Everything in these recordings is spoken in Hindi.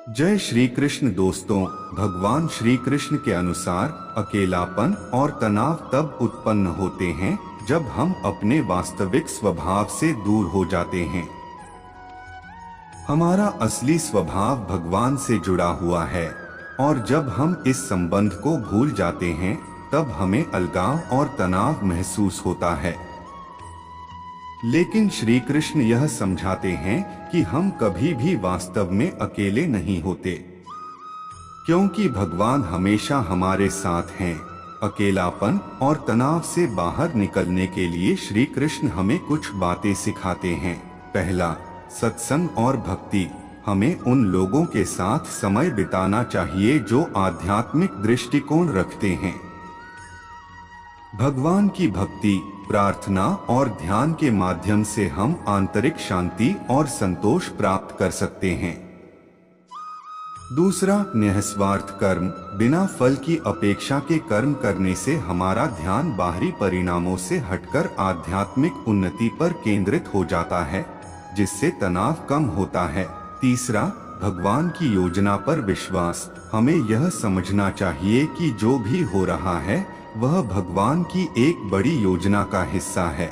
जय श्री कृष्ण दोस्तों। भगवान श्री कृष्ण के अनुसार अकेलापन और तनाव तब उत्पन्न होते हैं जब हम अपने वास्तविक स्वभाव से दूर हो जाते हैं। हमारा असली स्वभाव भगवान से जुड़ा हुआ है और जब हम इस संबंध को भूल जाते हैं तब हमें अलगाव और तनाव महसूस होता है। लेकिन श्री कृष्ण यह समझाते हैं कि हम कभी भी वास्तव में अकेले नहीं होते, क्योंकि भगवान हमेशा हमारे साथ हैं। अकेलापन और तनाव से बाहर निकलने के लिए श्री कृष्ण हमें कुछ बातें सिखाते हैं। पहला, सत्संग और भक्ति। हमें उन लोगों के साथ समय बिताना चाहिए जो आध्यात्मिक दृष्टिकोण रखते हैं। भगवान की भक्ति, प्रार्थना और ध्यान के माध्यम से हम आंतरिक शांति और संतोष प्राप्त कर सकते हैं। दूसरा, निस्वार्थ कर्म। बिना फल की अपेक्षा के कर्म करने से हमारा ध्यान बाहरी परिणामों से हटकर आध्यात्मिक उन्नति पर केंद्रित हो जाता है, जिससे तनाव कम होता है। तीसरा, भगवान की योजना पर विश्वास। हमें यह समझना चाहिए कि जो भी हो रहा है वह भगवान की एक बड़ी योजना का हिस्सा है।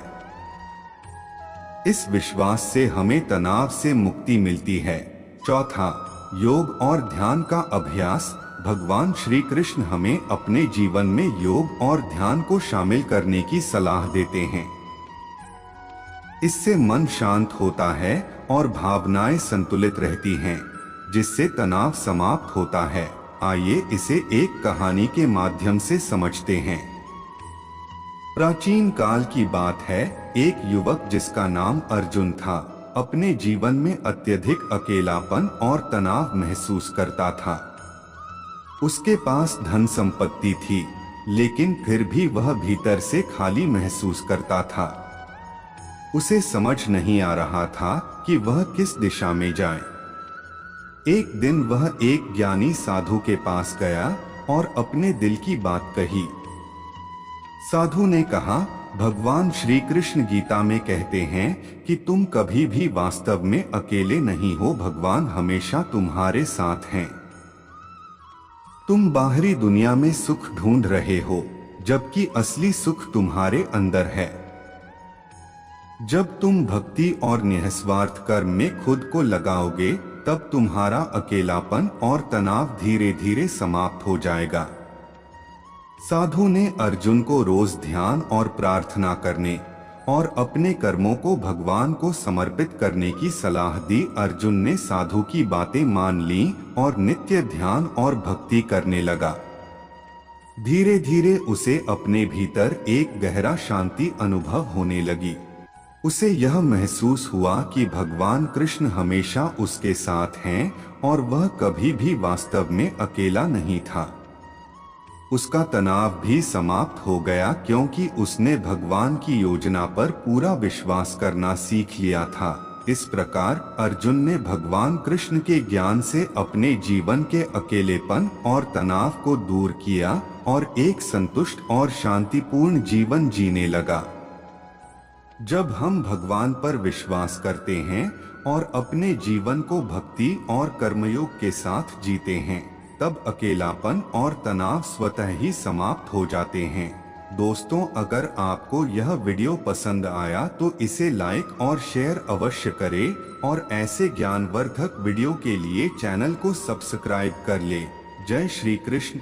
इस विश्वास से हमें तनाव से मुक्ति मिलती है। चौथा, योग और ध्यान का अभ्यास। भगवान श्री कृष्ण हमें अपने जीवन में योग और ध्यान को शामिल करने की सलाह देते हैं। इससे मन शांत होता है और भावनाएं संतुलित रहती हैं, जिससे तनाव समाप्त होता है। आइए इसे एक कहानी के माध्यम से समझते हैं। प्राचीन काल की बात है। एक युवक जिसका नाम अर्जुन था, अपने जीवन में अत्यधिक अकेलापन और तनाव महसूस करता था। उसके पास धन संपत्ति थी, लेकिन फिर भी वह भीतर से खाली महसूस करता था। उसे समझ नहीं आ रहा था कि वह किस दिशा में जाए। एक दिन वह एक ज्ञानी साधु के पास गया और अपने दिल की बात कही। साधु ने कहा, भगवान श्री कृष्ण गीता में कहते हैं कि तुम कभी भी वास्तव में अकेले नहीं हो, भगवान हमेशा तुम्हारे साथ हैं। तुम बाहरी दुनिया में सुख ढूंढ रहे हो, जबकि असली सुख तुम्हारे अंदर है। जब तुम भक्ति और निस्वार्थ कर्म में खुद को लगाओगे, तब तुम्हारा अकेलापन और तनाव धीरे धीरे समाप्त हो जाएगा। साधु ने अर्जुन को रोज ध्यान और प्रार्थना करने और अपने कर्मों को भगवान को समर्पित करने की सलाह दी। अर्जुन ने साधु की बातें मान लीं और नित्य ध्यान और भक्ति करने लगा। धीरे धीरे उसे अपने भीतर एक गहरा शांति अनुभव होने लगी। उसे यह महसूस हुआ कि भगवान कृष्ण हमेशा उसके साथ हैं और वह कभी भी वास्तव में अकेला नहीं था। उसका तनाव भी समाप्त हो गया, क्योंकि उसने भगवान की योजना पर पूरा विश्वास करना सीख लिया था। इस प्रकार अर्जुन ने भगवान कृष्ण के ज्ञान से अपने जीवन के अकेलेपन और तनाव को दूर किया और एक संतुष्ट और शांतिपूर्ण जीवन जीने लगा। जब हम भगवान पर विश्वास करते हैं और अपने जीवन को भक्ति और कर्मयोग के साथ जीते हैं, तब अकेलापन और तनाव स्वतः ही समाप्त हो जाते हैं। दोस्तों, अगर आपको यह वीडियो पसंद आया तो इसे लाइक और शेयर अवश्य करें और ऐसे ज्ञानवर्धक वीडियो के लिए चैनल को सब्सक्राइब कर ले। जय श्री कृष्ण।